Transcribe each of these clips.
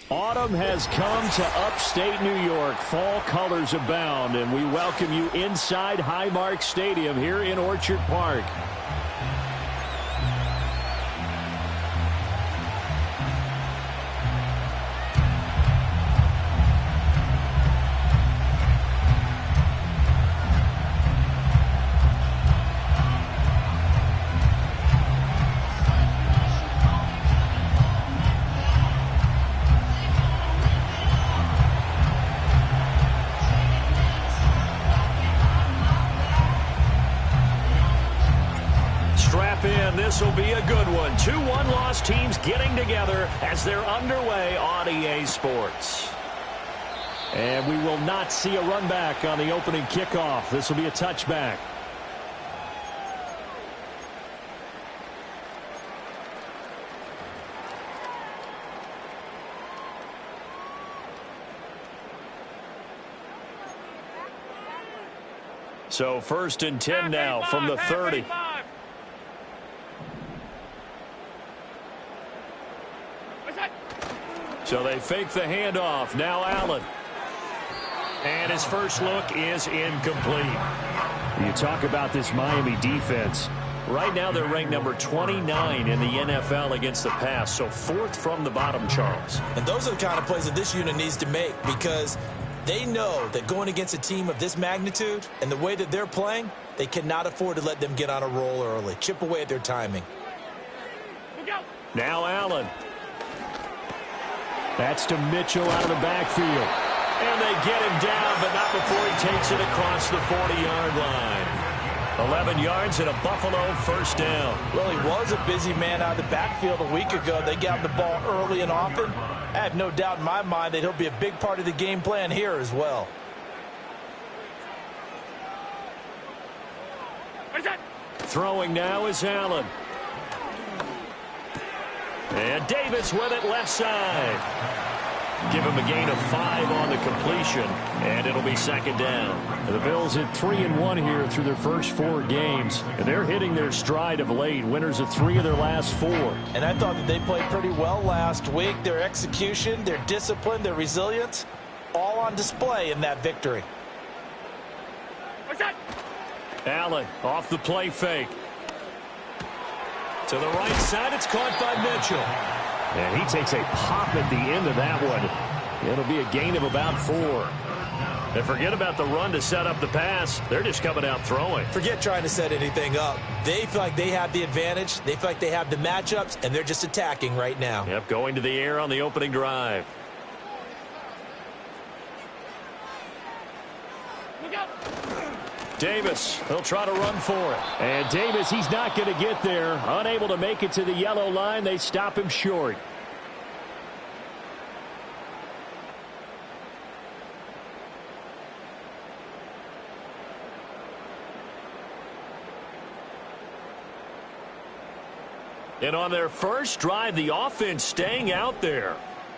Autumn has come to upstate New York. Fall colors abound, and we welcome you inside Highmark Stadium here in Orchard Park. This will be a good one. 2 one-loss teams getting together as they're underway on EA Sports. And we will not see a run back on the opening kickoff. This will be a touchback. So 1st and 10 now from the 30. So they fake the handoff. Now Allen. And his first look is incomplete. You talk about this Miami defense. Right now they're ranked number 29 in the NFL against the pass. So 4th from the bottom, Charles. And those are the kind of plays that this unit needs to make because they know that going against a team of this magnitude and the way that they're playing, they cannot afford to let them get on a roll early. Chip away at their timing. Now Allen. That's to Mitchell out of the backfield. And they get him down, but not before he takes it across the 40-yard line. 11 yards and a Buffalo first down. Well, he was a busy man out of the backfield a week ago. They got the ball early and often. I have no doubt in my mind that he'll be a big part of the game plan here as well. Throwing now is Allen. And Davis with it left side. Give him a gain of 5 on the completion, and it'll be 2nd down. The Bills at 3-1 here through their first 4 games, and they're hitting their stride of late. Winners of 3 of their last 4. And I thought that they played pretty well last week. Their execution, their discipline, their resilience, all on display in that victory. Allen off the play fake. To the right side, it's caught by Mitchell. And he takes a pop at the end of that one. It'll be a gain of about 4. And forget about the run to set up the pass. They're just coming out throwing. Forget trying to set anything up. They feel like they have the advantage. They feel like they have the matchups, and they're just attacking right now. Yep, going to the air on the opening drive. Davis, he'll try to run for it. And Davis, he's not going to get there. Unable to make it to the yellow line. They stop him short. And on their first drive, the offense staying out there.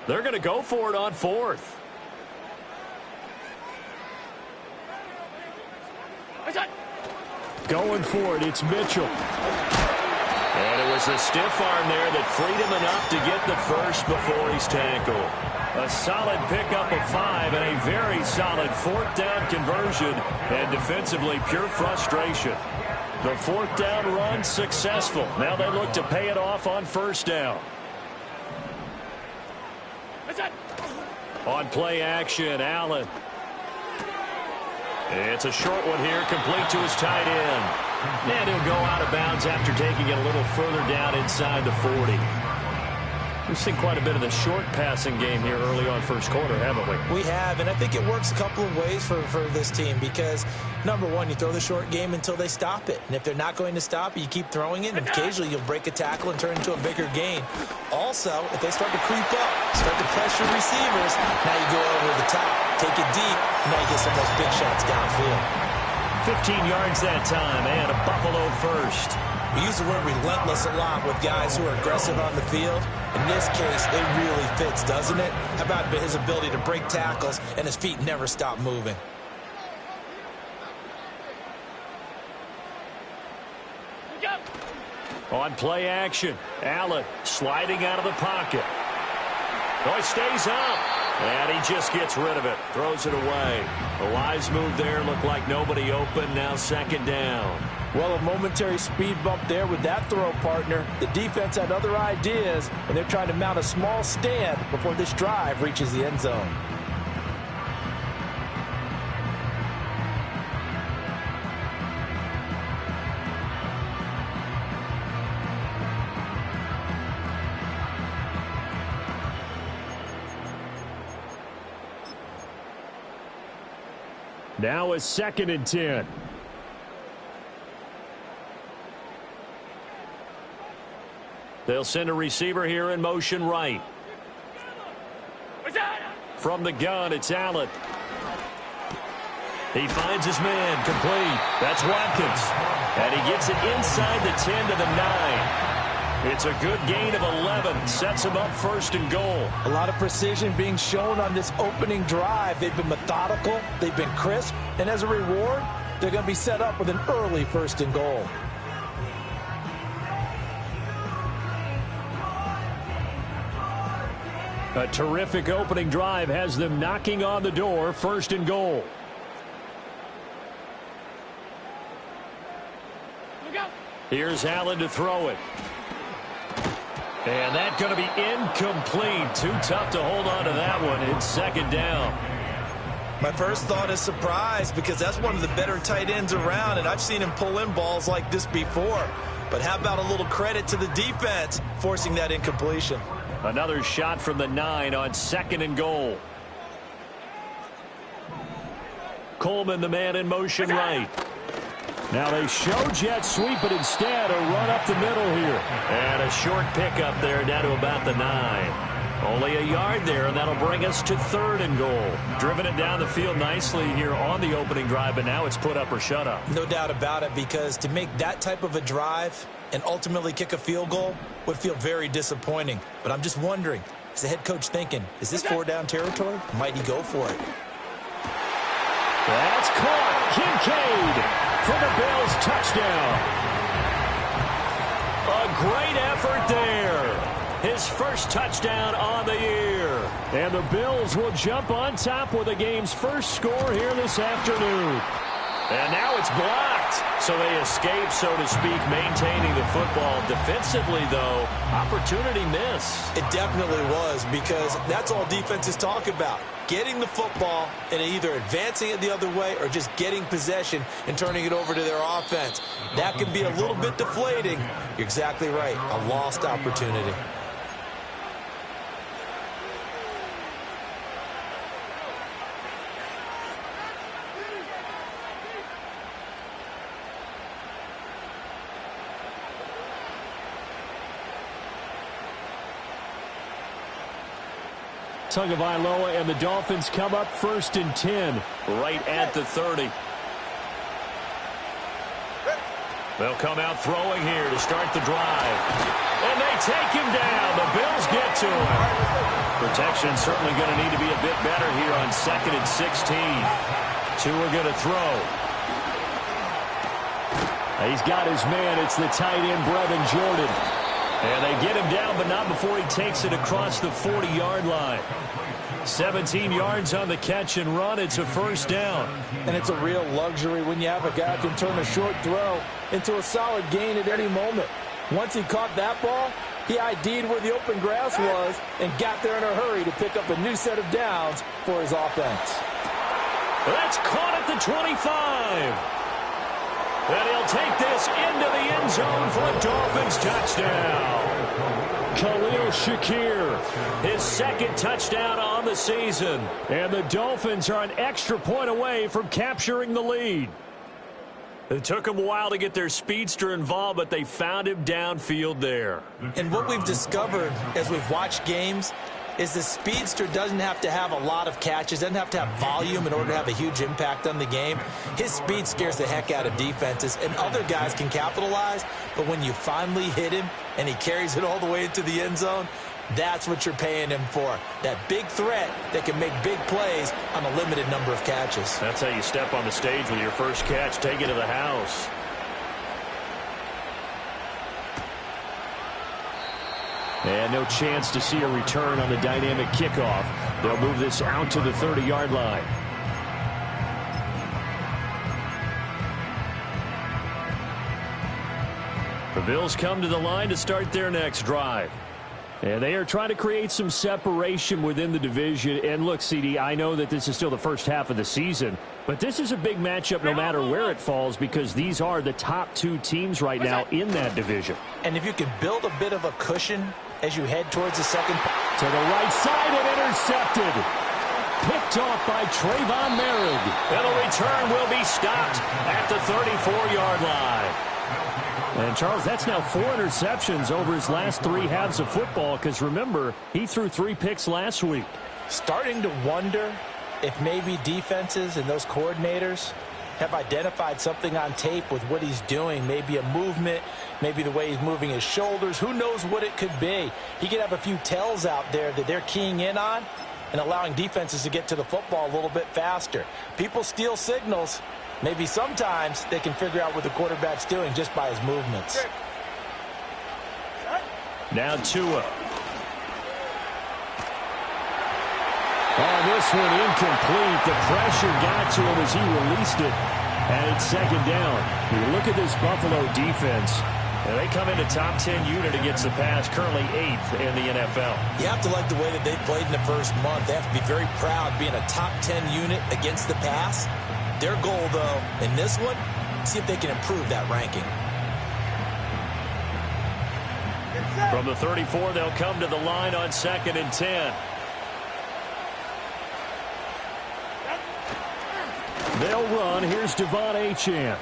They're going to go for it on 4th. Going for it, it's Mitchell. And it was a stiff arm there that freed him enough to get the first before he's tackled. A solid pickup of 5 and a very solid 4th down conversion. And defensively, pure frustration. The 4th down run successful. Now they look to pay it off on 1st down. On play action, Allen. It's a short one here, complete to his tight end. And he'll go out of bounds after taking it a little further down inside the 40. We've seen quite a bit of the short passing game here early on first quarter, haven't we? We have, and I think it works a couple of ways for this team because, number one, you throw the short game until they stop it. And if they're not going to stop it, you keep throwing it, and occasionally you'll break a tackle and turn into a bigger gain. Also, if they start to creep up, start to pressure receivers, now you go over the top, take it deep, and now you get some of those big shots downfield. 15 yards that time, and a Buffalo first. We use the word relentless a lot with guys who are aggressive on the field. In this case, it really fits, doesn't it? How about his ability to break tackles and his feet never stop moving? On play action, Allen sliding out of the pocket. Oh, he stays up. And he just gets rid of it. Throws it away. A wise move there. Looked like nobody open. Now second down. Well, a momentary speed bump there with that throw, partner. The defense had other ideas, and they're trying to mount a small stand before this drive reaches the end zone. Now it's 2nd and 10. They'll send a receiver here in motion right. From the gun, it's Allen. He finds his man, complete. That's Watkins. And he gets it inside the 10 to the 9. It's a good gain of 11. Sets him up 1st and goal. A lot of precision being shown on this opening drive. They've been methodical. They've been crisp. And as a reward, they're going to be set up with an early 1st and goal. A terrific opening drive has them knocking on the door. 1st and goal. Here's Allen to throw it. And that's going to be incomplete. Too tough to hold on to that one. It's 2nd down. My first thought is surprise, because that's one of the better tight ends around, and I've seen him pull in balls like this before. But how about a little credit to the defense forcing that incompletion? Another shot from the 9 on 2nd and goal. Coleman, the man in motion right. Now they show jet sweep, but instead a run up the middle here. And a short pickup there down to about the 9. Only a yard there, and that'll bring us to 3rd and goal. Driven it down the field nicely here on the opening drive, but now it's put up or shut up. No doubt about it, because to make that type of a drive and ultimately kick a field goal would feel very disappointing. But I'm just wondering, is the head coach thinking, is this 4-down territory? Might he go for it? That's caught. Kincaid for the Bills touchdown. A great effort there. His first touchdown on the year. And the Bills will jump on top with the game's first score here this afternoon. And now it's blocked. So they escape, so to speak, maintaining the football. Defensively, though, opportunity miss. It definitely was, because that's all defenses talk about. Getting the football and either advancing it the other way or just getting possession and turning it over to their offense. That can be a little bit deflating. You're exactly right. A lost opportunity. Tagovailoa and the Dolphins come up 1st and 10, right at the 30. They'll come out throwing here to start the drive. And they take him down. The Bills get to him. Protection certainly going to need to be a bit better here on 2nd and 16. Two are going to throw. He's got his man. It's the tight end, Brevin Jordan. And they get him down, but not before he takes it across the 40-yard line. 17 yards on the catch and run. It's a 1st down. And it's a real luxury when you have a guy who can turn a short throw into a solid gain at any moment. Once he caught that ball, he ID'd where the open grass was and got there in a hurry to pick up a new set of downs for his offense. That's caught at the 25. And he'll take this into the end zone for a Dolphins touchdown. Khalil Shakir, his 2nd touchdown on the season. And the Dolphins are an extra point away from capturing the lead. It took them a while to get their speedster involved, but they found him downfield there. And what we've discovered as we've watched games is the speedster doesn't have to have a lot of catches, doesn't have to have volume in order to have a huge impact on the game. His speed scares the heck out of defenses, and other guys can capitalize, but when you finally hit him and he carries it all the way into the end zone, that's what you're paying him for. That big threat that can make big plays on a limited number of catches. That's how you step on the stage with your first catch, take it to the house. And no chance to see a return on the dynamic kickoff. They'll move this out to the 30-yard line. The Bills come to the line to start their next drive. And they are trying to create some separation within the division. And look, CD, I know that this is still the first half of the season, but this is a big matchup no matter where it falls because these are the top two teams right now in that division. And if you can build a bit of a cushion as you head towards the second. To the right side and intercepted. Picked off by Trayvon Merritt. And the return will be stopped at the 34-yard line. And, Charles, that's now 4 interceptions over his last 3 halves of football because, remember, he threw 3 picks last week. Starting to wonder if maybe defenses and those coordinators have identified something on tape with what he's doing. Maybe a movement, maybe the way he's moving his shoulders. Who knows what it could be? He could have a few tells out there that they're keying in on and allowing defenses to get to the football a little bit faster. People steal signals. Maybe sometimes they can figure out what the quarterback's doing just by his movements. Now Tua. Oh, this one incomplete. The pressure got to him as he released it. And it's second down. You look at this Buffalo defense. They come into top 10 unit against the pass, currently 8th in the NFL. You have to like the way that they played in the first month. They have to be very proud being a top 10 unit against the pass. Their goal, though, in this one, see if they can improve that ranking. From the 34, they'll come to the line on 2nd and 10. They'll run. Here's Devon Achane.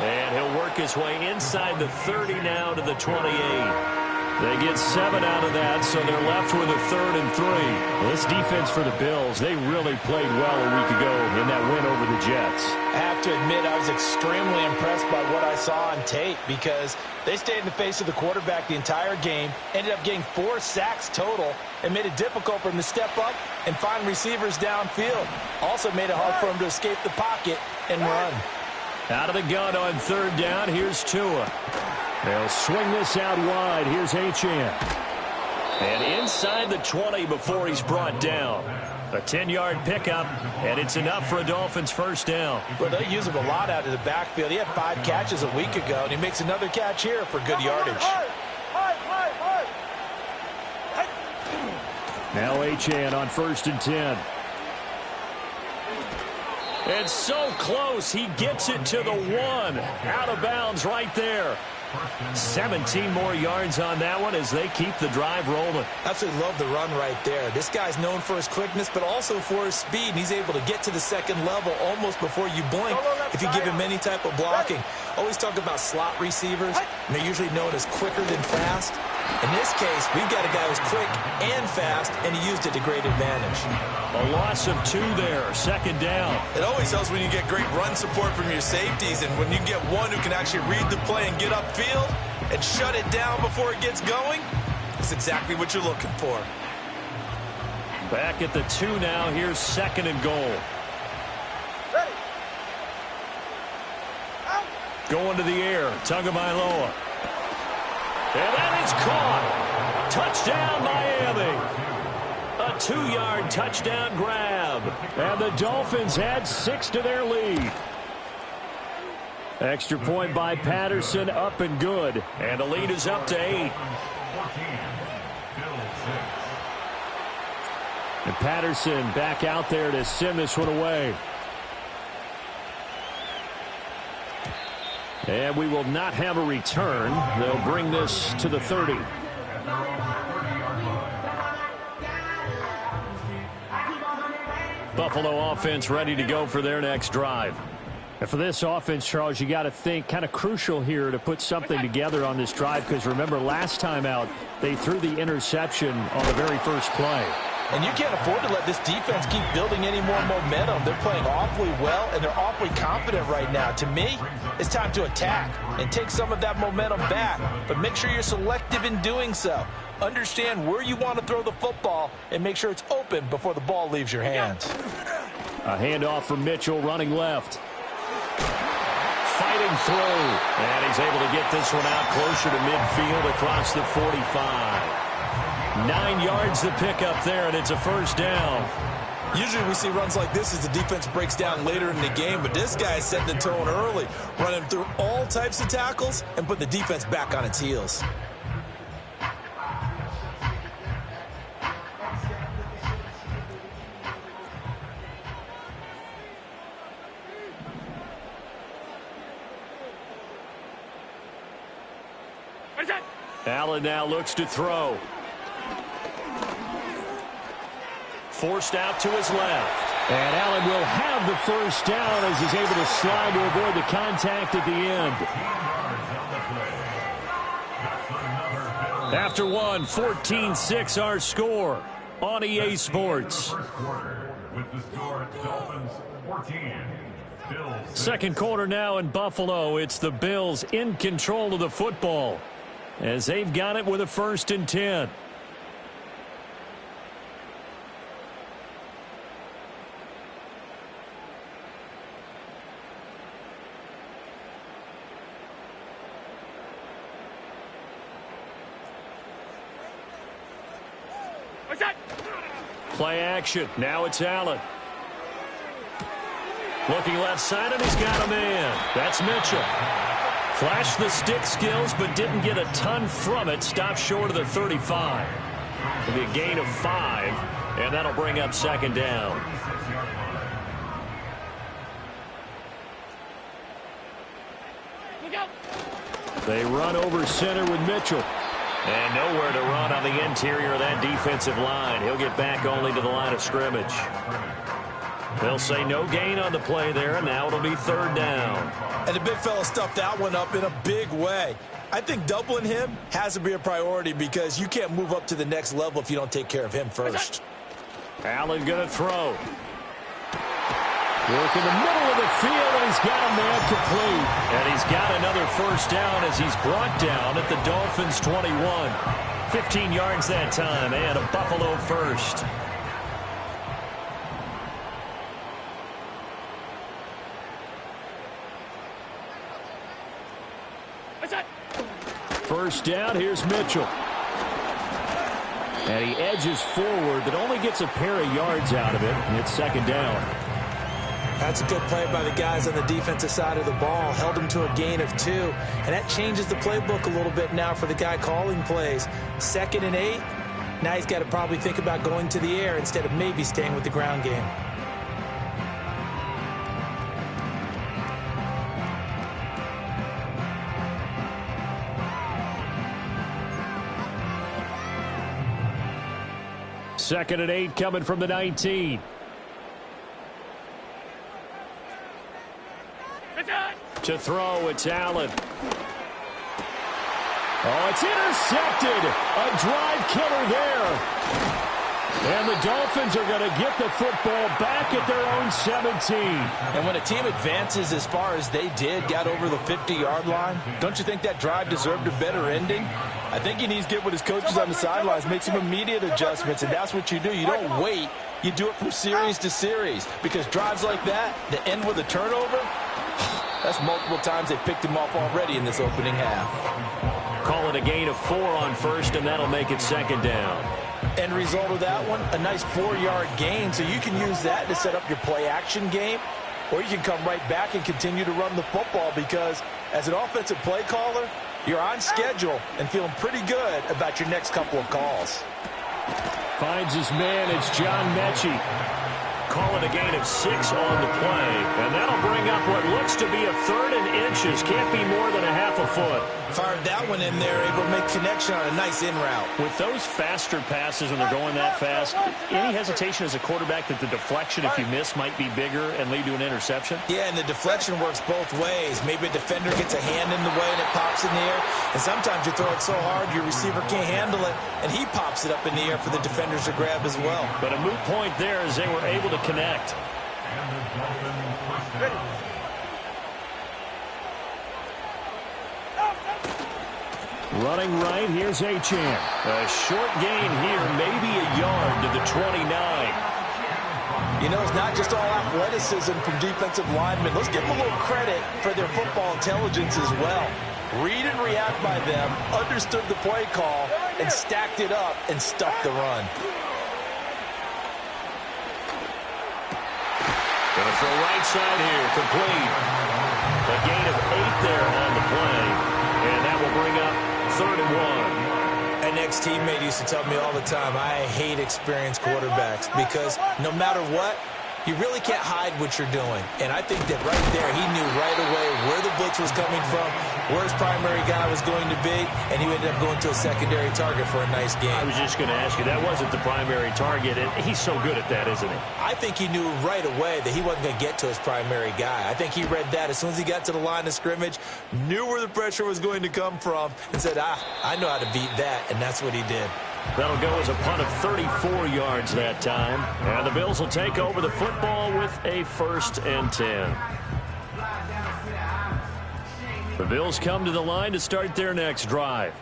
And he'll work his way inside the 30 now to the 28. They get 7 out of that, so they're left with a 3rd and 3. Well, this defense for the Bills, they really played well a week ago in that win over the Jets. I have to admit, I was extremely impressed by what I saw on tape because they stayed in the face of the quarterback the entire game, ended up getting 4 sacks total, and made it difficult for him to step up and find receivers downfield. Also made it hard for him to escape the pocket and run. Out of the gun on 3rd down, here's Tua. They'll swing this out wide. Here's Achane. And inside the 20 before he's brought down. A 10-yard pickup, and it's enough for a Dolphins first down. Well, they use him a lot out of the backfield. He had 5 catches a week ago, and he makes another catch here for good yardage. Now Achane on 1st and 10. And so close, he gets it to the 1. Out of bounds right there. 17 more yards on that one as they keep the drive rolling. Absolutely love the run right there. This guy's known for his quickness, but also for his speed. And he's able to get to the second level almost before you blink if you give him any type of blocking. Always talk about slot receivers, and they're usually known as quicker than fast. In this case, we've got a guy who's quick and fast, and he used it to great advantage. A loss of 2 there, 2nd down. It always helps when you get great run support from your safeties, and when you get one who can actually read the play and get upfield and shut it down before it gets going, that's exactly what you're looking for. Back at the 2 now, here's 2nd and goal. Ready. Going to the air, Tagovailoa. And that is caught. Touchdown, Miami. A 2-yard touchdown grab. And the Dolphins add 6 to their lead. Extra point by Patterson, up and good. And the lead is up to 8. And Patterson back out there to send this one away. And we will not have a return. They'll bring this to the 30. Buffalo offense ready to go for their next drive. And for this offense, Charles, you got to think kind of crucial here to put something together on this drive because remember last time out they threw the interception on the very first play. And you can't afford to let this defense keep building any more momentum. They're playing awfully well, and they're awfully confident right now. To me, it's time to attack and take some of that momentum back. But make sure you're selective in doing so. Understand where you want to throw the football and make sure it's open before the ball leaves your hands. A handoff from Mitchell running left. sliding through. And he's able to get this one out closer to midfield across the 45. 9 yards to pick up there, and it's a first down. Usually we see runs like this as the defense breaks down later in the game, but this guy is setting the tone early, running through all types of tackles and put the defense back on its heels. Allen now looks to throw. Forced out to his left. And Allen will have the first down as he's able to slide to avoid the contact at the end. After one, 14-6 our score on EA Sports. Second quarter now in Buffalo. It's the Bills in control of the football as they've got it with a 1st and 10. Play action. Now it's Allen. Looking left side, and he's got a man. That's Mitchell. Flashed the stick skills, but didn't get a ton from it. Stopped short of the 35. It'll be a gain of 5, and that'll bring up 2nd down. They run over center with Mitchell. And nowhere to run on the interior of that defensive line. He'll get back only to the line of scrimmage. They'll say no gain on the play there, and now it'll be 3rd down. And the big fella stuffed that one up in a big way. I think doubling him has to be a priority because you can't move up to the next level if you don't take care of him first. Allen going to throw. Work in the middle of the field, and he's got a man complete. And he's got another first down as he's brought down at the Dolphins' 21. 15 yards that time, and a Buffalo first. First down, here's Mitchell. And he edges forward, but only gets a pair of yards out of it, and it's 2nd down. That's a good play by the guys on the defensive side of the ball. Held him to a gain of 2. And that changes the playbook a little bit now for the guy calling plays. 2nd and 8. Now he's got to probably think about going to the air instead of maybe staying with the ground game. Second and 8 coming from the 19. To throw, it's Allen. Oh, it's intercepted. A drive killer there. And the Dolphins are going to get the football back at their own 17. And when a team advances as far as they did, got over the 50-yard line, don't you think that drive deserved a better ending? I think he needs to get with his coaches on the sidelines, make some immediate adjustments, and that's what you do. You don't wait. You do it from series to series because drives like that end with a turnover, that's multiple times they picked him off already in this opening half. Call it a gain of 4 on first, and that'll make it 2nd down. End result of that one, a nice 4-yard gain, so you can use that to set up your play-action game, or you can come right back and continue to run the football because as an offensive play caller, you're on schedule and feeling pretty good about your next couple of calls. Finds his man, it's John Mechie. Call it a gain of 6 on the play, and that'll bring up what looks to be a 3rd and inches. Can't be more than a half a foot. Fired that one in there, able to make connection on a nice in route. With those faster passes when they're going that fast, any hesitation as a quarterback that the deflection, if you miss, might be bigger and lead to an interception? Yeah, and the deflection works both ways. Maybe a defender gets a hand in the way and it pops in the air, and sometimes you throw it so hard your receiver can't handle it, and he pops it up in the air for the defenders to grab as well. But a moot point there as they were able to connect. Running right, here's Achane. A short gain here, maybe a yard to the 29. You know, it's not just all athleticism from defensive linemen. Let's give them a little credit for their football intelligence as well. Read and react by them, understood the play call, and stacked it up and stuck the run. Gonna throw right side here, complete. A gain of 8 there on the play, and that will bring up 3rd and 1. An ex-teammate used to tell me all the time, I hate experienced quarterbacks because no matter what, you really can't hide what you're doing. And I think that right there, he knew right away where the blitz was coming from, where his primary guy was going to be, and he ended up going to a secondary target for a nice game. I was just going to ask you, that wasn't the primary target, and he's so good at that, isn't he? I think he knew right away that he wasn't going to get to his primary guy. I think he read that as soon as he got to the line of scrimmage, knew where the pressure was going to come from, and said, I know how to beat that, and that's what he did. That'll go as a punt of 34 yards that time. And the Bills will take over the football with a 1st and 10. The Bills come to the line to start their next drive.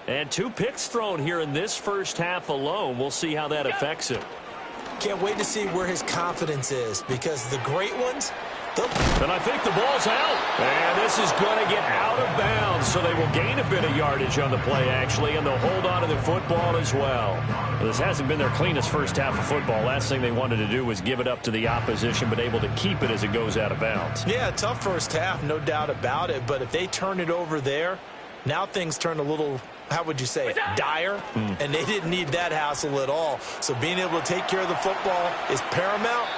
And 2 picks thrown here in this first half alone. We'll see how that affects him. Can't wait to see where his confidence is, because the great ones, and I think the ball's out. And this is going to get out of bounds, so they will gain a bit of yardage on the play, actually, and they'll hold on to the football as well. This hasn't been their cleanest first half of football. Last thing they wanted to do was give it up to the opposition, but able to keep it as it goes out of bounds. Yeah, tough first half, no doubt about it. But if they turn it over there, now things turn a little, how would you say it, dire? And they didn't need that hassle at all. So being able to take care of the football is paramount.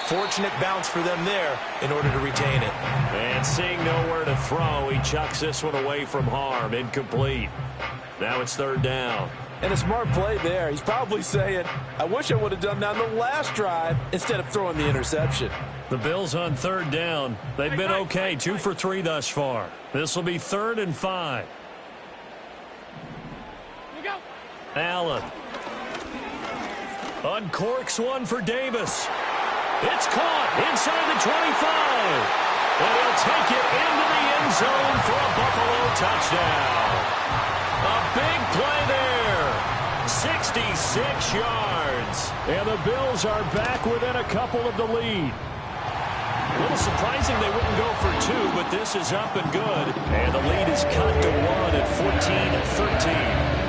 Fortunate bounce for them there in order to retain it. And seeing nowhere to throw, he chucks this one away from harm. Incomplete. Now it's 3rd down. And a smart play there. He's probably saying, I wish I would have done that on the last drive instead of throwing the interception. The Bills on 3rd down. They've been okay, 2 for 3 thus far. This will be 3rd and 5. Allen. Uncorks one for Davis. It's caught inside the 25. And he'll take it into the end zone for a Buffalo touchdown. A big play there. 66 yards. And the Bills are back within a couple of the lead. A little surprising they wouldn't go for 2, but this is up and good. And the lead is cut to 1 at 14-13.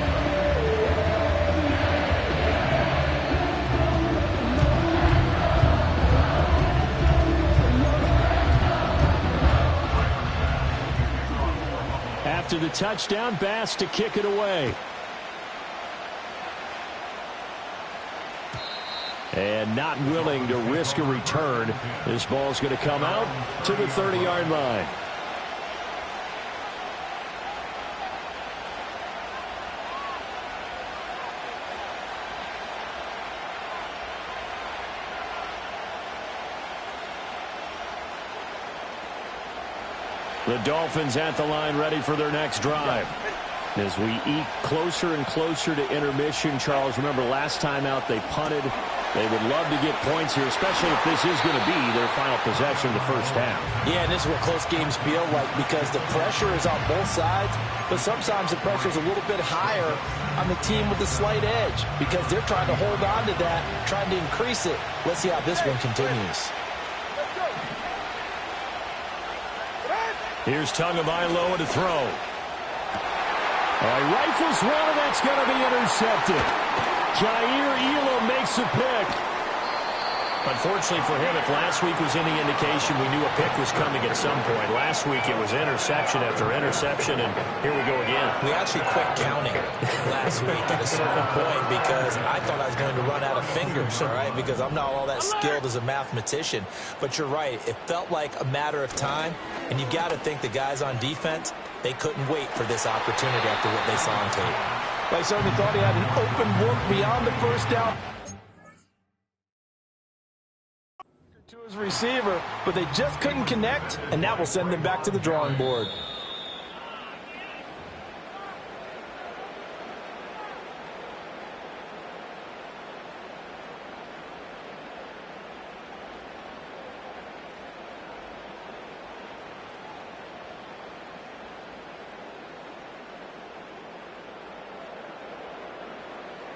After the touchdown, Bass to kick it away. And not willing to risk a return. This ball's going to come out to the 30-yard line. The Dolphins at the line, ready for their next drive. As we eke closer and closer to intermission, Charles, remember last time out they punted. They would love to get points here, especially if this is going to be their final possession of the first half. Yeah, and this is what close games feel like, because the pressure is on both sides, but sometimes the pressure is a little bit higher on the team with the slight edge, because they're trying to hold on to that, trying to increase it. Let's see how this one continues. Here's Tagovailoa to throw. Rifles one, and that's going to be intercepted. Jair Elam makes a pick. Unfortunately for him, if last week was any indication, we knew a pick was coming at some point. Last week it was interception after interception, and here we go again. We actually quit counting last week at a certain point because I thought I was going to run out of fingers, all right, because I'm not all that skilled as a mathematician. But you're right. It felt like a matter of time, and you got to think the guys on defense, they couldn't wait for this opportunity after what they saw on tape. They certainly thought he had an open look beyond the first down to his receiver, but they just couldn't connect, and that will send them back to the drawing board.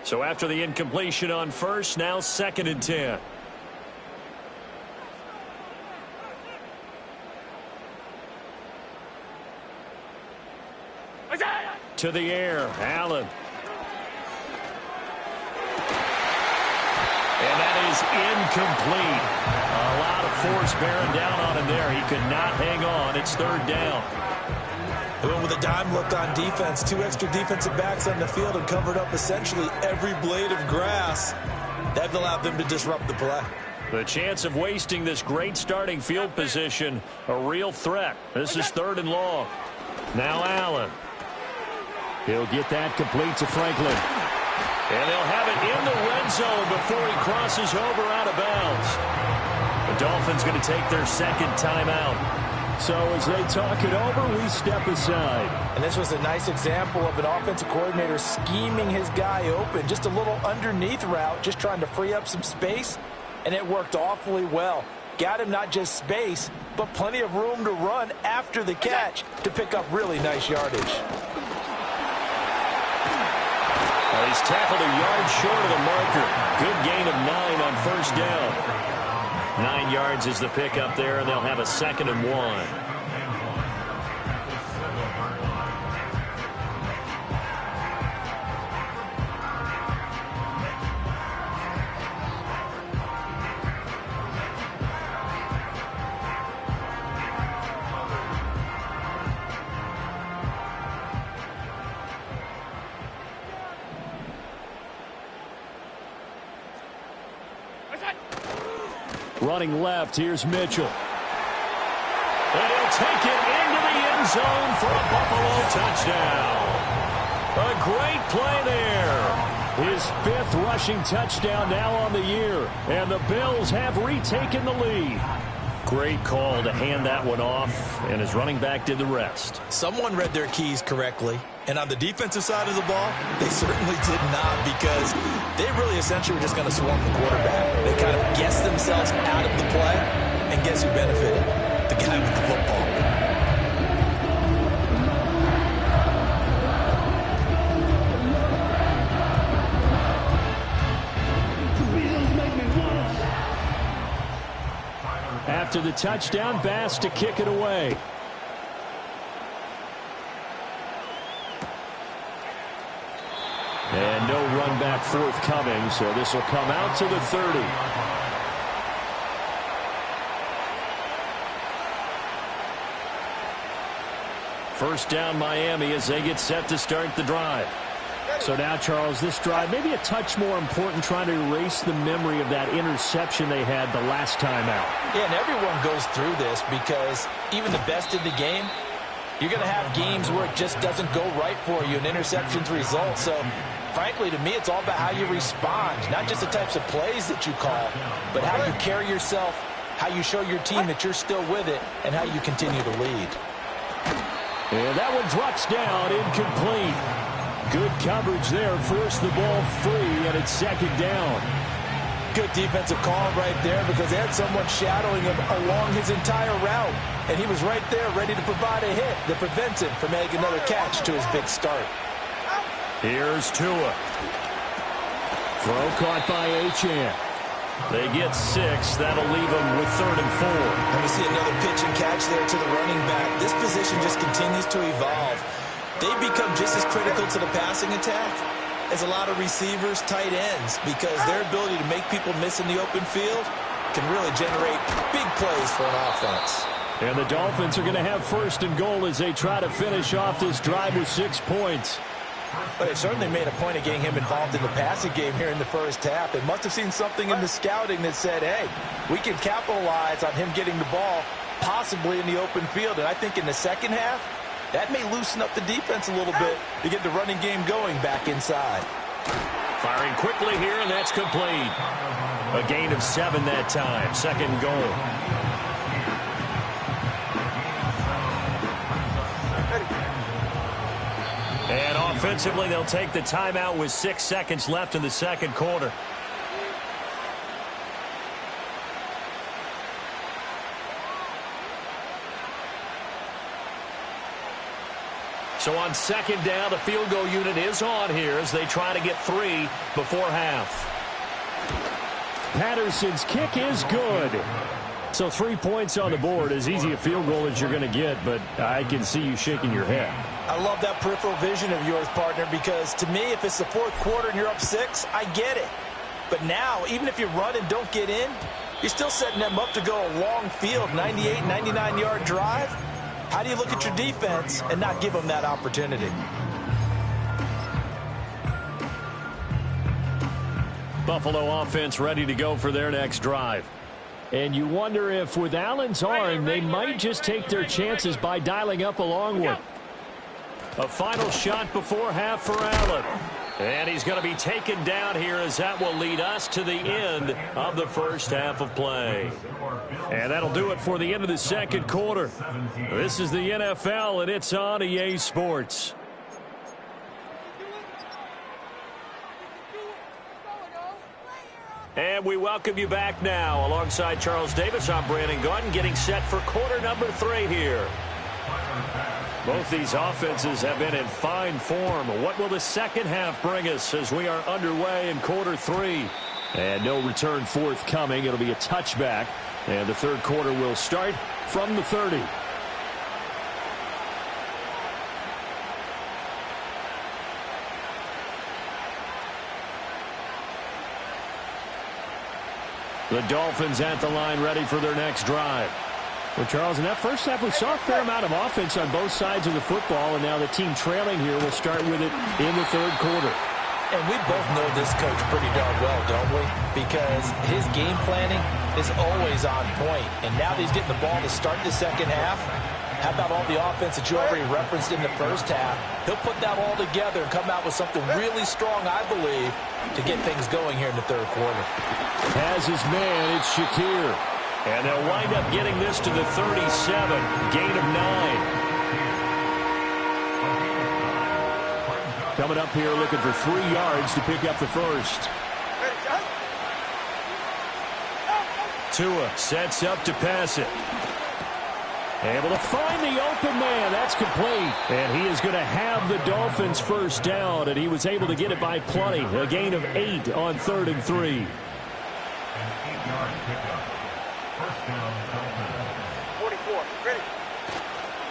So after the incompletion on first, now 2nd and 10. To the air, Allen. And that is incomplete. A lot of force bearing down on him there. He could not hang on. It's third down. They went with a dime look on defense. 2 extra defensive backs on the field and covered up essentially every blade of grass. That allowed them to disrupt the play. The chance of wasting this great starting field position, a real threat. This is third and long. Now Allen. He'll get that complete to Franklin. And they'll have it in the red zone before he crosses over out of bounds. The Dolphins going to take their second timeout. So as they talk it over, we step aside. And this was a nice example of an offensive coordinator scheming his guy open. Just a little underneath route, just trying to free up some space. And it worked awfully well. Got him not just space, but plenty of room to run after the catch to pick up really nice yardage. Well, he's tackled a yard short of the marker. Good gain of 9 on first down. 9 yards is the pickup there, and they'll have a 2nd and 1. Running left, here's Mitchell. And he'll take it into the end zone for a Buffalo touchdown. A great play there. His 5th rushing touchdown now on the year. And the Bills have retaken the lead. Great call to hand that one off, and his running back did the rest. Someone read their keys correctly. And on the defensive side of the ball, they certainly did not, because they really essentially were just going to swarm the quarterback. They kind of guessed themselves out of the play, and guess who benefited? The guy with the football. After the touchdown, Bass to kick it away. And no run back forthcoming, so this will come out to the 30. First down Miami as they get set to start the drive. So now, Charles, this drive maybe a touch more important, trying to erase the memory of that interception they had the last time out. Yeah, and everyone goes through this, because even the best in the game, you're going to have games where it just doesn't go right for you, and interceptions result. So, frankly, to me, it's all about how you respond, not just the types of plays that you call, but how you carry yourself, how you show your team that you're still with it, and how you continue to lead. And that one drops down, incomplete. Good coverage there, forced the ball free, and it's 2nd down. Good defensive call right there, because they had someone shadowing him along his entire route, and he was right there ready to provide a hit that prevents him from making another catch to his big start. Here's Tua. Throw caught by Achane. They get 6. That'll leave them with 3rd and 4. And we see another pitch and catch there to the running back. This position just continues to evolve. They become just as critical to the passing attack as a lot of receivers, tight ends, because their ability to make people miss in the open field can really generate big plays for an offense. And the Dolphins are going to have 1st and goal as they try to finish off this drive with 6 points. But they certainly made a point of getting him involved in the passing game here in the first half. They must have seen something in the scouting that said, hey, we can capitalize on him getting the ball possibly in the open field. And I think in the second half, that may loosen up the defense a little bit to get the running game going back inside. Firing quickly here, and that's complete. A gain of 7 that time. 2nd goal. And offensively, they'll take the timeout with 6 seconds left in the second quarter. So on 2nd down, the field goal unit is on here as they try to get 3 before half. Patterson's kick is good. So 3 points on the board, as easy a field goal as you're going to get, but I can see you shaking your head. I love that peripheral vision of yours, partner, because to me, if it's the fourth quarter and you're up 6, I get it. But now, even if you run and don't get in, you're still setting them up to go a long field, 98, 99-yard drive. How do you look at your defense and not give them that opportunity? Buffalo offense ready to go for their next drive. And you wonder if with Allen's arm, they might just take their chances by dialing up a long one. A final shot before half for Allen. And he's going to be taken down here as that will lead us to the end of the first half of play. And that'll do it for the end of the second quarter. This is the NFL, and it's on EA Sports. And we welcome you back now. Alongside Charles Davis, I'm Brandon Gaudin, getting set for quarter number 3 here. Both these offenses have been in fine form. What will the second half bring us as we are underway in quarter 3? And no return forthcoming. It'll be a touchback. And the third quarter will start from the 30. The Dolphins at the line, ready for their next drive. Well, Charles, in that first half, we saw a fair amount of offense on both sides of the football, and now the team trailing here will start with it in the third quarter. And we both know this coach pretty darn well, don't we? Because his game planning is always on point. And now that he's getting the ball to start the second half, how about all the offense that you already referenced in the first half? He'll put that all together and come out with something really strong, I believe, to get things going here in the third quarter. Has his man, it's Shakir. And they'll wind up getting this to the 37, gain of 9. Coming up here looking for 3 yards to pick up the first. Tua sets up to pass it. Able to find the open man. That's complete. And he is going to have the Dolphins first down, and he was able to get it by plenty. A gain of 8 on 3rd and 3. 44, ready.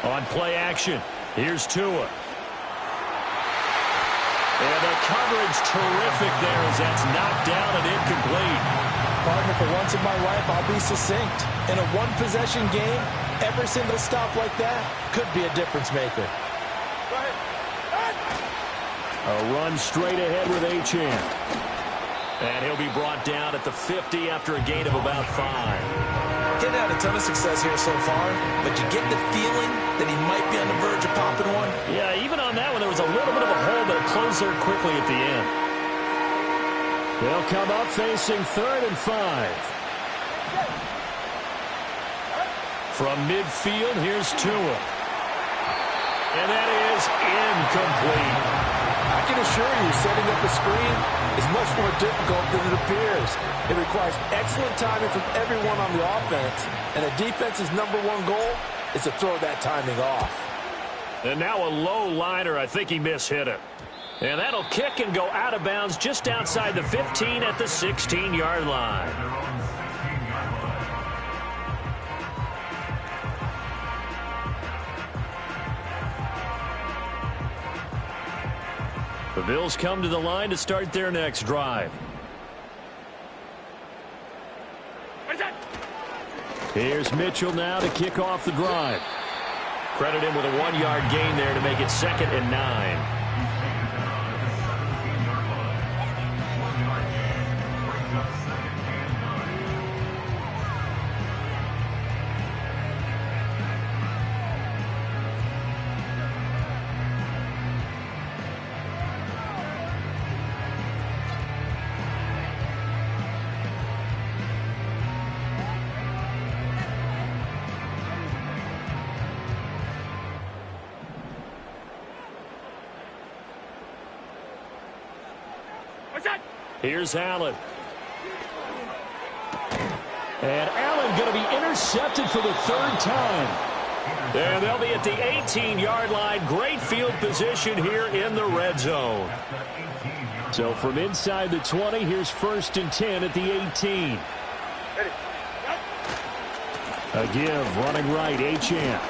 On play action, here's Tua. And the coverage terrific there as that's knocked down and incomplete. Partner, for once in my life, I'll be succinct. In a one-possession game, every single stop like that could be a difference maker. Go ahead. A run straight ahead with Achane. And he'll be brought down at the 50 after a gain of about 5. Getting had a ton of success here so far, but you get the feeling that he might be on the verge of popping one. Yeah, even on that one, there was a little bit of a hole, but it closed there quickly at the end. They'll come up facing 3rd and 5. From midfield, here's Tua. And that is incomplete. I can assure you, setting up a screen is much more difficult than it appears. It requires excellent timing from everyone on the offense, and a defense's #1 goal is to throw that timing off. And now a low liner. I think he mishit it. And that'll kick and go out of bounds just outside the 15 at the 16-yard line. The Bills come to the line to start their next drive. Here's Mitchell now to kick off the drive. Credit him with a 1-yard gain there to make it 2nd and 9. Here's Allen. And Allen going to be intercepted for the 3rd time. And they'll be at the 18-yard line. Great field position here in the red zone. So from inside the 20, here's 1st and 10 at the 18. A give, running right, Achane.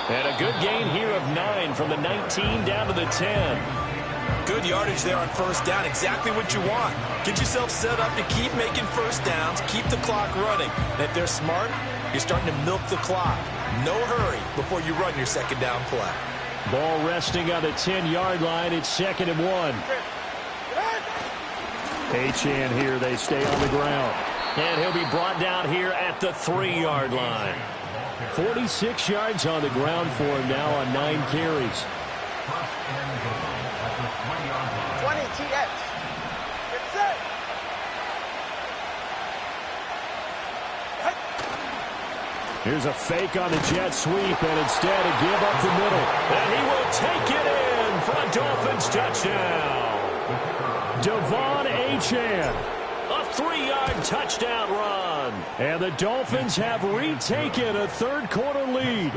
And a good gain here of 9 from the 19 down to the 10. Good yardage there on first down. Exactly what you want. Get yourself set up to keep making first downs, keep the clock running. And if they're smart, you're starting to milk the clock. No hurry before you run your second down play. Ball resting on the 10-yard line. It's 2nd and 1. Achane here. They stay on the ground. And he'll be brought down here at the 3-yard line. 46 yards on the ground for him now on 9 carries. 20 TX. Get set. Here's a fake on the jet sweep, and instead a give up the middle. And he will take it in for a Dolphins touchdown. Devon Achane. A 3-yard touchdown run. And the Dolphins have retaken a third-quarter lead.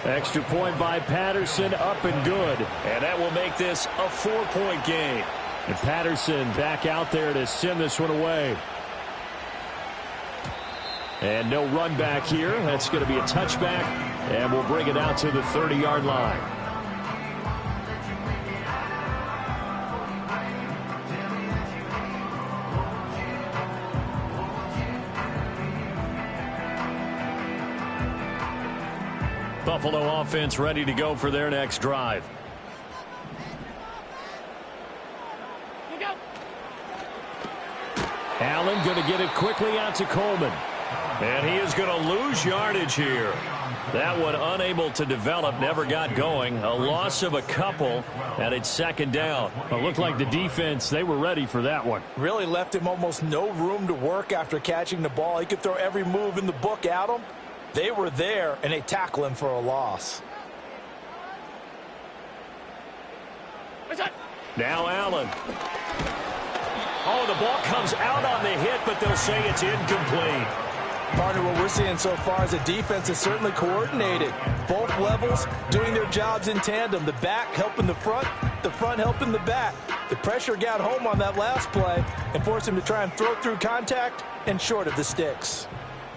Extra point by Patterson, up and good. And that will make this a 4-point game. And Patterson back out there to send this one away. And no run back here. That's going to be a touchback. And we'll bring it out to the 30-yard line. Buffalo offense ready to go for their next drive. Allen going to get it quickly out to Coleman. And he is going to lose yardage here. That one unable to develop, never got going. A loss of a couple, and it's 2nd down. It looked like the defense, they were ready for that one. Really left him almost no room to work after catching the ball. He could throw every move in the book at him. They were there, and they tackle him for a loss. Now Allen. Oh, the ball comes out on the hit, but they'll say it's incomplete. Partner, what we're seeing so far is the defense is certainly coordinated. Both levels doing their jobs in tandem. The back helping the front helping the back. The pressure got home on that last play and forced him to try and throw through contact and short of the sticks.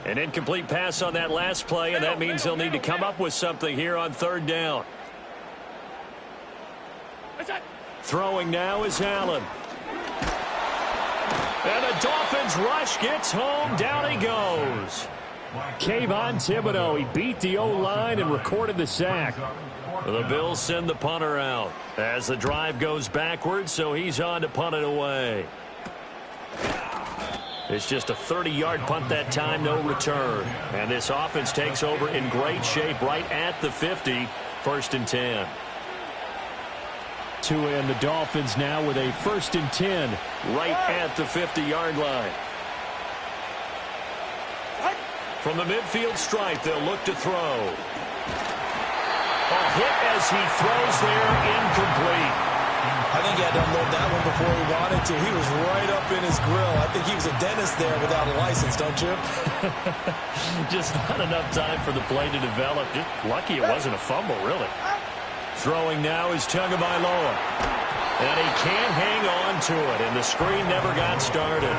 An incomplete pass on that last play, and that means they'll need to come up with something here on 3rd down. Throwing now is Allen. And the Dolphins rush gets home. Down he goes. Kayvon Thibodeau, he beat the O-line and recorded the sack. The Bills send the punter out as the drive goes backwards, so he's on to punt it away. It's just a 30-yard punt that time, no return. And this offense takes over in great shape right at the 50, 1st and 10. To end the Dolphins now with a 1st and 10 right at the 50-yard line. From the midfield stripe, they'll look to throw. A hit as he throws there, incomplete. I think he had to unload that one before he wanted to. He was right up in his grill. I think he was a dentist there without a license, don't you? Just not enough time for the play to develop. Just lucky it wasn't a fumble, really. Throwing now is Tagovailoa. And he can't hang on to it, and the screen never got started.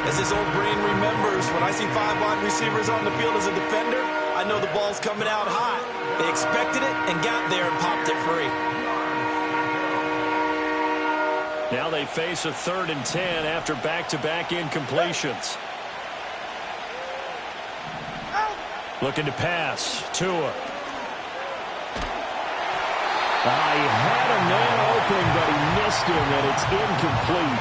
As his old brain remembers, when I see 5 wide receivers on the field as a defender, I know the ball's coming out hot. They expected it and got there and popped it free. Now they face a 3rd and 10 after back-to-back incompletions. Looking to pass. Tua. He had a man open, but he missed him, and it's incomplete.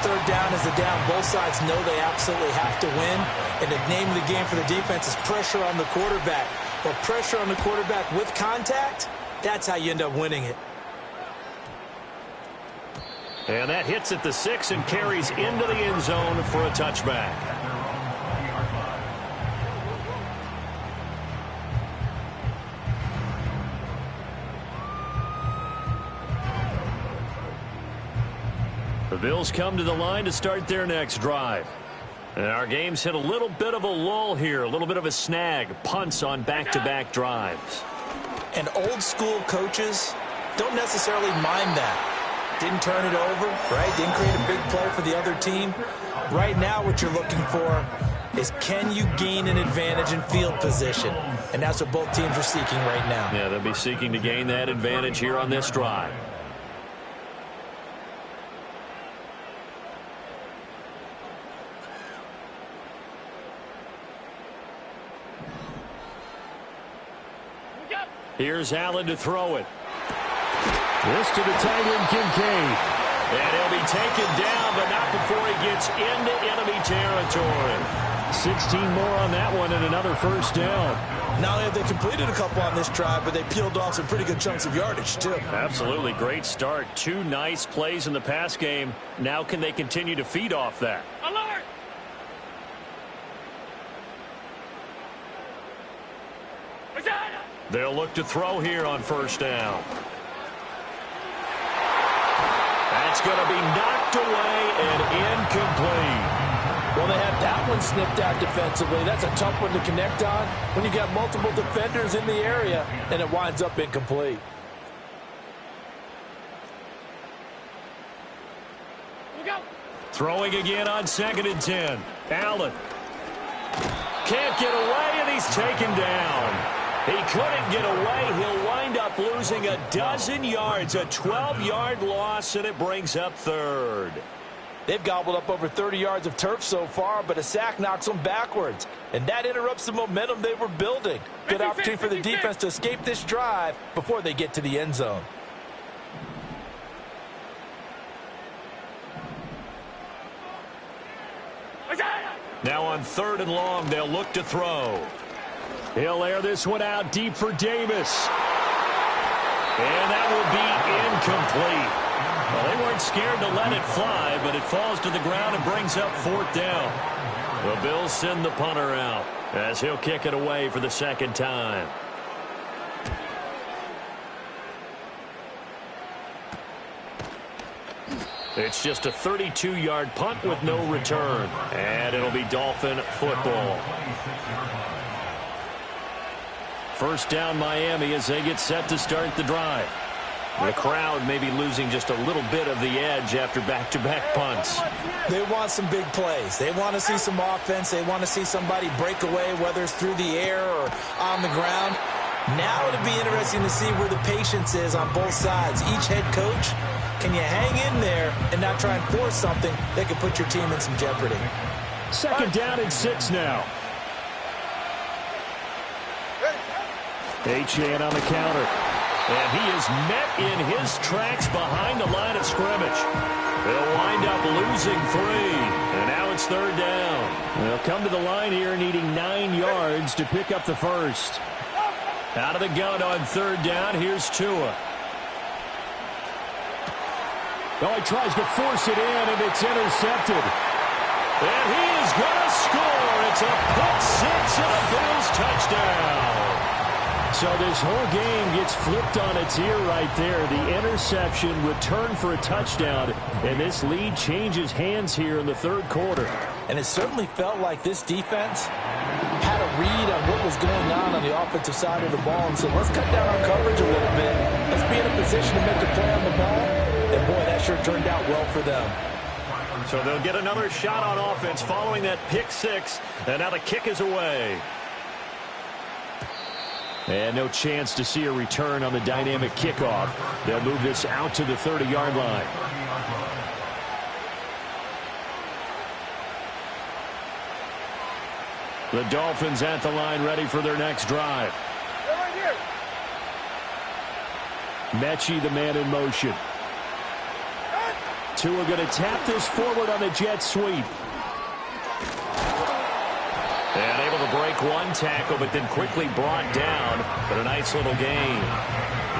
3rd down is a down. Both sides know they absolutely have to win. And the name of the game for the defense is pressure on the quarterback. Or pressure on the quarterback with contact, that's how you end up winning it. And that hits at the 6 and carries into the end zone for a touchback. The Bills come to the line to start their next drive. And our game's hit a little bit of a lull here, a little bit of a snag. Punts on back-to-back drives. And old school coaches don't necessarily mind that. Didn't turn it over, right? Didn't create a big play for the other team. Right now what you're looking for is can you gain an advantage in field position? And that's what both teams are seeking right now. Yeah, they'll be seeking to gain that advantage here on this drive. Here's Allen to throw it. This to the tight end, Kincaid. And he'll be taken down, but not before he gets into enemy territory. 16 more on that one and another first down. Not only have they completed a couple on this drive, but they peeled off some pretty good chunks of yardage, too. Absolutely. Great start. 2 nice plays in the pass game. Now can they continue to feed off that? Alert! They'll look to throw here on first down. That's going to be knocked away and incomplete. Well, they had that one snipped out defensively. That's a tough one to connect on when you got multiple defenders in the area, and it winds up incomplete. Throwing again on 2nd and 10. Allen can't get away, and he's taken down. He couldn't get away. He'll wind up losing a dozen yards, a 12-yard loss, and it brings up 3rd. They've gobbled up over 30 yards of turf so far, but a sack knocks them backwards, and that interrupts the momentum they were building. Good opportunity for the defense to escape this drive before they get to the end zone. Now on 3rd and long, they'll look to throw. He'll air this one out deep for Davis. And that will be incomplete. Well, they weren't scared to let it fly, but it falls to the ground and brings up 4th down. The Bills send the punter out as he'll kick it away for the 2nd time. It's just a 32-yard punt with no return. And it'll be Dolphin football. First down Miami as they get set to start the drive. The crowd may be losing just a little bit of the edge after back-to-back punts. They want some big plays. They want to see some offense. They want to see somebody break away, whether it's through the air or on the ground. Now it'll be interesting to see where the patience is on both sides. Each head coach, can you hang in there and not try and force something that could put your team in some jeopardy? 2nd down and 6 now. Achane on the counter. And he is met in his tracks behind the line of scrimmage. They'll wind up losing 3. And now it's 3rd down. They'll come to the line here needing 9 yards to pick up the first. Out of the gun on 3rd down. Here's Tua. Oh, he tries to force it in, and it's intercepted. And he is going to score. It's a pick 6 and a Bills touchdown. So this whole game gets flipped on its ear right there. The interception, return for a touchdown, and this lead changes hands here in the 3rd quarter. And it certainly felt like this defense had a read on what was going on the offensive side of the ball and said, let's cut down our coverage a little bit. Let's be in a position to make a play on the ball. And, boy, that sure turned out well for them. So they'll get another shot on offense following that pick 6, and now the kick is away. And no chance to see a return on the dynamic kickoff. They'll move this out to the 30-yard line. The Dolphins at the line ready for their next drive. Mechie, the man in motion. Tua going to tap this forward on the jet sweep. And able to break one tackle, but then quickly brought down. But a nice little gain.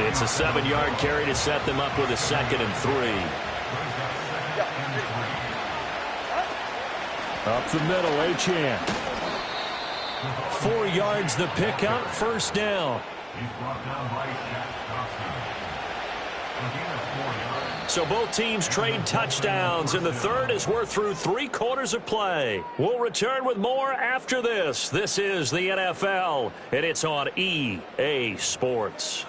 It's a 7-yard carry to set them up with a 2nd and 3. Up the middle, Achane. 4 yards the pickup, first down. So both teams trade touchdowns, and the 3rd as we're through 3 quarters of play. We'll return with more after this. This is the NFL, and it's on EA Sports.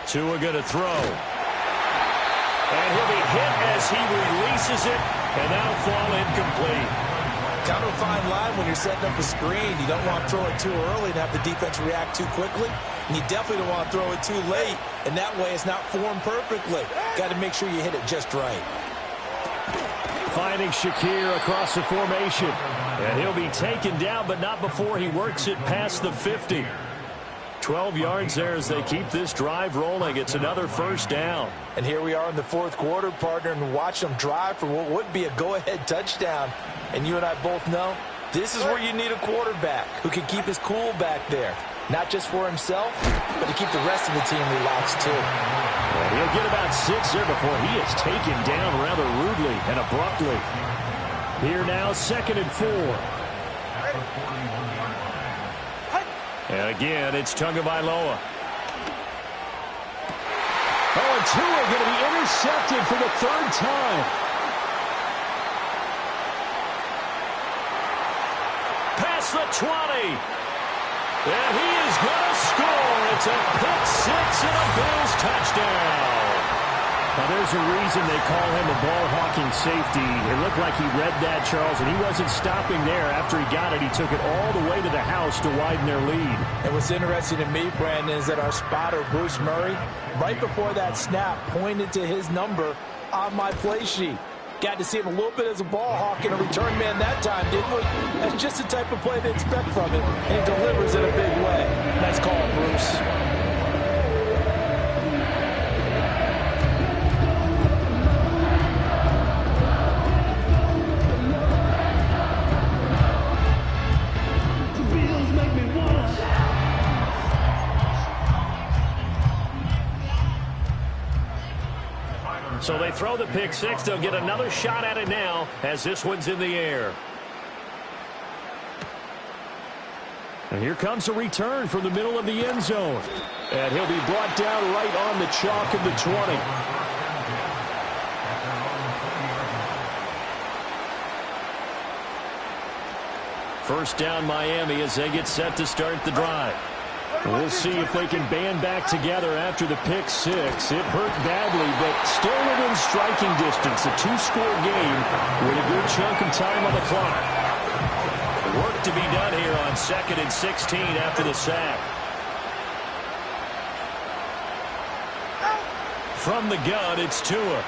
Tua going to throw. And he'll be hit as he releases it, and that'll fall incomplete. Kind of a fine line when you're setting up a screen. You don't want to throw it too early and have the defense react too quickly. And you definitely don't want to throw it too late, and that way it's not formed perfectly. Got to make sure you hit it just right. Finding Shakir across the formation. And he'll be taken down, but not before he works it past the 50. 12 yards there as they keep this drive rolling. It's another first down. And here we are in the fourth quarter, partner, and watch them drive for what would be a go-ahead touchdown. And you and I both know this is where you need a quarterback who can keep his cool back there. Not just for himself, but to keep the rest of the team relaxed too. And he'll get about 6 there before he is taken down rather rudely and abruptly. Here now, 2nd and 4. And again, it's Tagovailoa. Oh, and Tua going to be intercepted for the 3rd time. Past the 20. And he is going to score. It's a pick-6 and a Bills touchdown. Now, there's a reason they call him a ball-hawking safety. It looked like he read that, Charles, and he wasn't stopping there. After he got it, he took it all the way to the house to widen their lead. And what's interesting to me, Brandon, is that our spotter, Bruce Murray, right before that snap, pointed to his number on my play sheet. Got to see him a little bit as a ball hawk and a return man that time, didn't we? That's just the type of play they expect from him, and he delivers in a big way. Nice call, Bruce. So they throw the pick-6. They'll get another shot at it now as this one's in the air. And here comes a return from the middle of the end zone. And he'll be brought down right on the chalk of the 20. First down Miami as they get set to start the drive. We'll see if they can band back together after the pick-6. It hurt badly, but still within striking distance. A 2-score game with a good chunk of time on the clock. Work to be done here on 2nd and 16 after the sack. From the gun, it's Tua.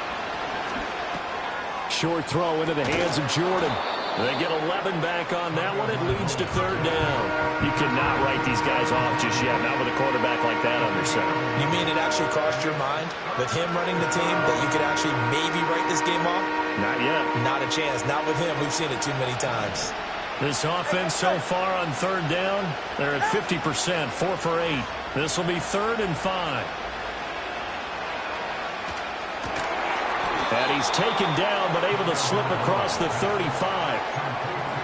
Short throw into the hands of Jordan. They get 11 back on that one. It leads to 3rd down. You cannot write these guys off just yet, not with a quarterback like that under center. You mean it actually crossed your mind with him running the team that you could actually maybe write this game off? Not yet. Not a chance. Not with him. We've seen it too many times. This offense so far on 3rd down, they're at 50%, 4 for 8. This will be 3rd and 5. And he's taken down, but able to slip across the 35.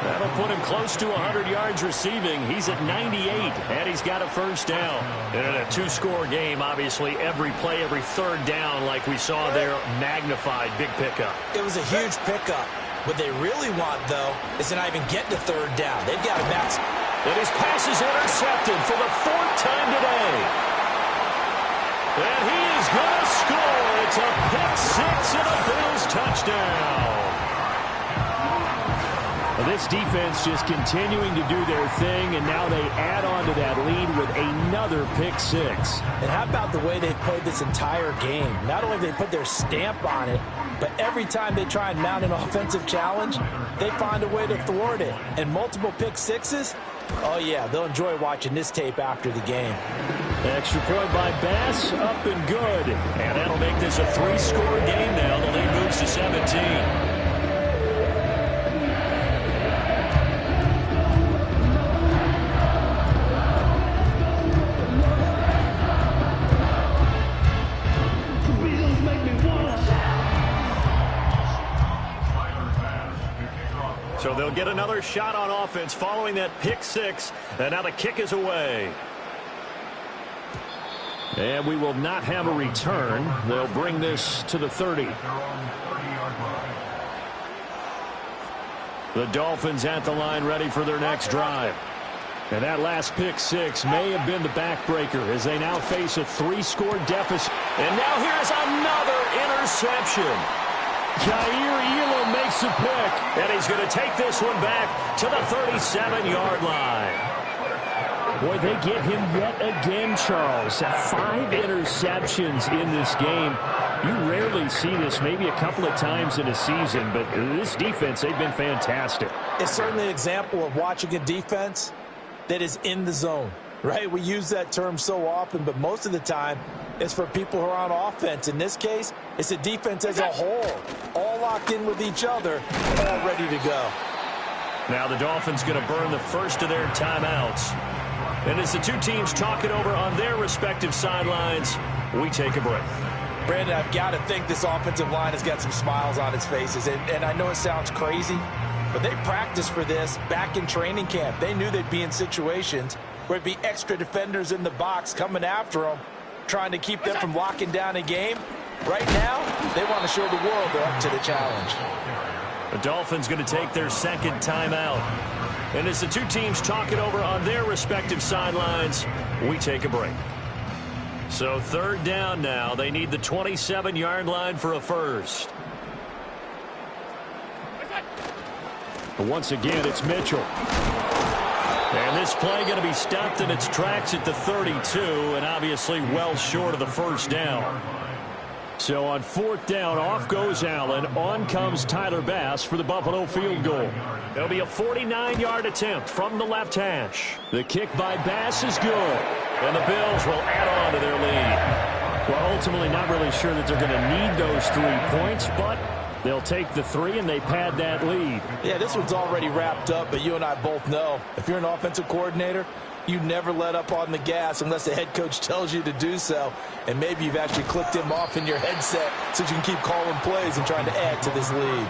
That'll put him close to 100 yards receiving. He's at 98, and he's got a first down. And in a 2-score game, obviously, every play, every 3rd down, like we saw there, magnified, big pickup. It was a huge pickup. What they really want, though, is to not even get to 3rd down. They've got to match. And his pass is intercepted for the 4th time today. And he is going to score. It's a pick-6 and a Bills touchdown. Well, this defense just continuing to do their thing, and now they add on to that lead with another pick-6. And how about the way they've played this entire game? Not only have they put their stamp on it, but every time they try and mount an offensive challenge, they find a way to thwart it. And multiple pick-6s, oh yeah, they'll enjoy watching this tape after the game. Extra point by Bass, up and good. And that'll make this a 3-score game now. The lead moves to 17. So they'll get another shot on offense following that pick-6. And now the kick is away. And we will not have a return. They'll bring this to the 30. The Dolphins at the line ready for their next drive. And that last pick six may have been the backbreaker as they now face a 3-score deficit. And now here's another interception. Jair Elam makes a pick, and he's going to take this one back to the 37-yard line. Boy, they get him yet again, Charles. 5 interceptions in this game. You rarely see this, maybe a couple of times in a season, but this defense, they've been fantastic. It's certainly an example of watching a defense that is in the zone, right? We use that term so often, but most of the time it's for people who are on offense. In this case, it's a defense as a whole, all locked in with each other, all ready to go. Now the Dolphins going to burn the first of their timeouts. And as the two teams talk it over on their respective sidelines, we take a break. Brandon, I've got to think this offensive line has got some smiles on its faces. And I know it sounds crazy, but they practiced for this back in training camp. They knew they'd be in situations where it'd be extra defenders in the box coming after them, trying to keep them from locking down a game. Right now, they want to show the world they're up to the challenge. The Dolphins going to take their second timeout. And as the two teams talk it over on their respective sidelines, we take a break. So third down now. They need the 27-yard line for a first. But once again, it's Mitchell. And this play going to be stopped in its tracks at the 32, and obviously well short of the first down. So on fourth down, off goes Allen. On comes Tyler Bass for the Buffalo field goal. There'll be a 49-yard attempt from the left hash. The kick by Bass is good. And the Bills will add on to their lead. Well, ultimately not really sure that they're going to need those 3 points, but they'll take the 3 and they pad that lead. Yeah, this one's already wrapped up, but you and I both know if you're an offensive coordinator, you never let up on the gas unless the head coach tells you to do so. And maybe you've actually clicked him off in your headset so you can keep calling plays and trying to add to this lead.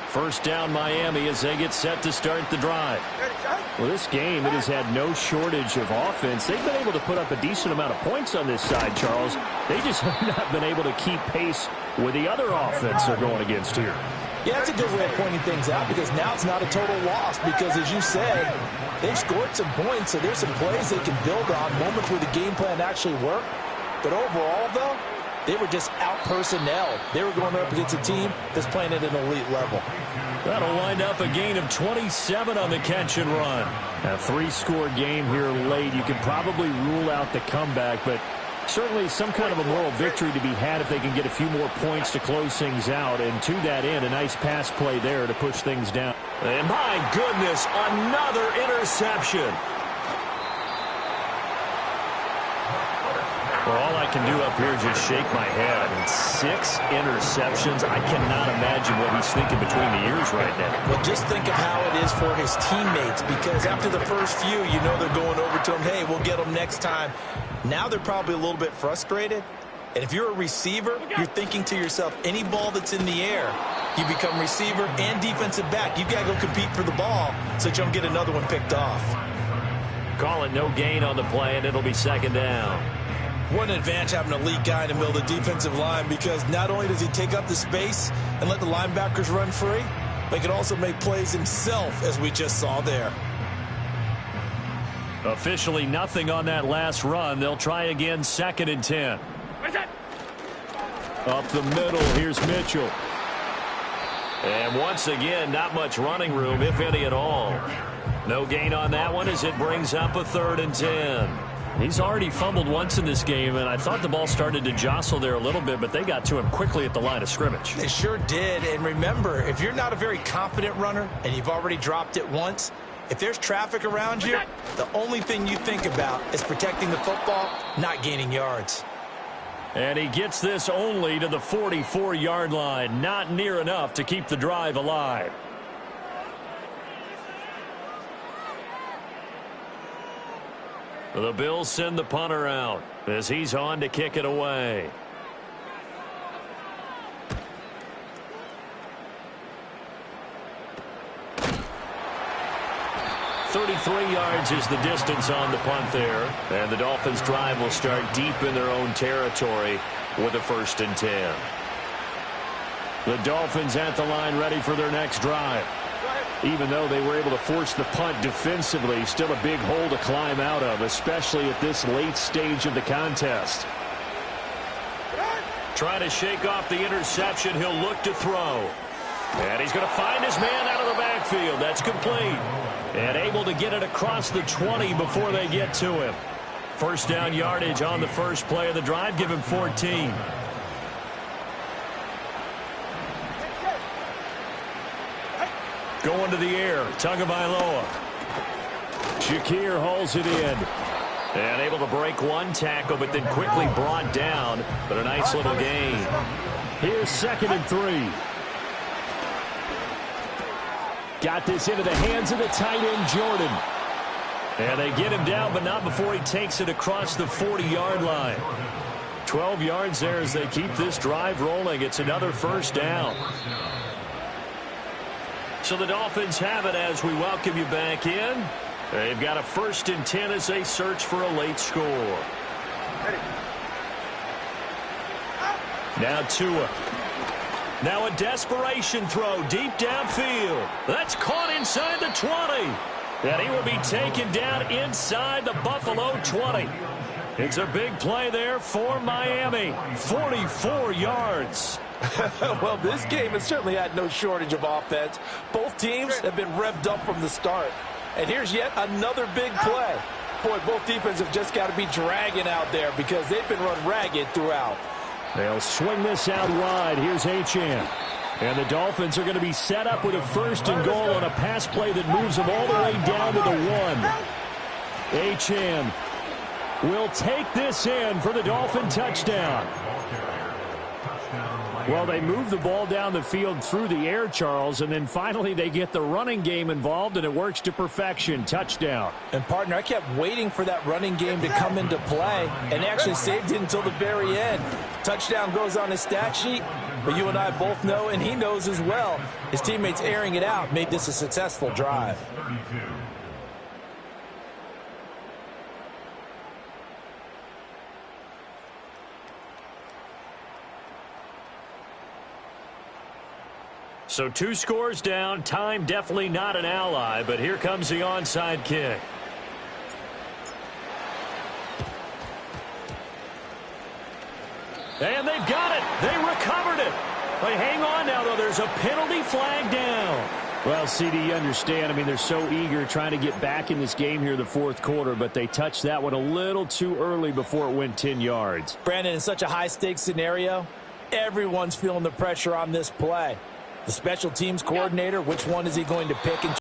First down Miami as they get set to start the drive. Well, this game, it has had no shortage of offense. They've been able to put up a decent amount of points on this side, Charles. They just have not been able to keep pace with the other offense they're going against here. Yeah, that's a good way of pointing things out because now it's not a total loss because, as you said, they've scored some points, so there's some plays they can build on, moments where the game plan actually worked. But overall, though, they were just out-personnel. They were going up against a team that's playing at an elite level. That'll wind up a gain of 27 on the catch and run. A 3-score game here late. You can probably rule out the comeback, but certainly some kind of a moral victory to be had if they can get a few more points to close things out. And to that end, a nice pass play there to push things down. And my goodness, another interception. Well, all I can do up here is just shake my head. I mean, 6 interceptions. I cannot imagine what he's thinking between the ears right now. Well, just think of how it is for his teammates because after the first few, you know they're going over to him, hey, we'll get them next time. Now they're probably a little bit frustrated. And if you're a receiver, you're thinking to yourself, any ball that's in the air, you become receiver and defensive back. You've got to go compete for the ball so that you don't get another one picked off. Call it no gain on the play, and it'll be second down. What an advantage having an elite guy in the middle of the defensive line because not only does he take up the space and let the linebackers run free, but he can also make plays himself, as we just saw there. Officially nothing on that last run. They'll try again, 2nd and 10. Up the middle, here's Mitchell. And once again, not much running room, if any at all. No gain on that one as it brings up a 3rd and 10. He's already fumbled once in this game, and I thought the ball started to jostle there a little bit, but they got to him quickly at the line of scrimmage. They sure did. And remember, if you're not a very confident runner and you've already dropped it once, if there's traffic around you, the only thing you think about is protecting the football, not gaining yards. And he gets this only to the 44-yard line. Not near enough to keep the drive alive. The Bills send the punter out as he's on to kick it away. 33 yards is the distance on the punt there. And the Dolphins' drive will start deep in their own territory with a 1st and 10. The Dolphins at the line ready for their next drive. Even though they were able to force the punt defensively, still a big hole to climb out of, especially at this late stage of the contest. Trying to shake off the interception. He'll look to throw. And he's going to find his man out of the backfield. That's complete. And able to get it across the 20 before they get to him. 1st down yardage on the first play of the drive. Give him 14. Going to the air. Tagovailoa. Shakir hauls it in. And able to break one tackle, but then quickly brought down. But a nice little gain. Here's 2nd and 3. Got this into the hands of the tight end, Jordan. And they get him down, but not before he takes it across the 40-yard line. 12 yards there as they keep this drive rolling. It's another 1st down. So the Dolphins have it as we welcome you back in. They've got a 1st and 10 as they search for a late score. Now Tua. Now a desperation throw deep downfield. That's caught inside the 20. And he will be taken down inside the Buffalo 20. It's a big play there for Miami. 44 yards. Well, this game has certainly had no shortage of offense. Both teams have been revved up from the start. And here's yet another big play. Boy, both defenses have just got to be dragging out there because they've been run ragged throughout. They'll swing this out wide. Here's Achane. And the Dolphins are going to be set up with a 1st and goal on a pass play that moves them all the way down to the 1. Achane will take this in for the Dolphin touchdown. Well, they move the ball down the field through the air, Charles, and then finally they get the running game involved, and it works to perfection. Touchdown. And, partner, I kept waiting for that running game to come into play, and actually saved it until the very end. Touchdown goes on his stat sheet, but you and I both know, and he knows as well, his teammates airing it out made this a successful drive. So 2 scores down. Time definitely not an ally, but here comes the onside kick. And they've got it. They recovered it. They hang on now, though. There's a penalty flag down. Well, CD, you understand. I mean, they're so eager trying to get back in this game here in the 4th quarter, but they touched that one a little too early before it went 10 yards. Brandon, in such a high-stakes scenario, everyone's feeling the pressure on this play. The special teams coordinator, which one is he going to pick and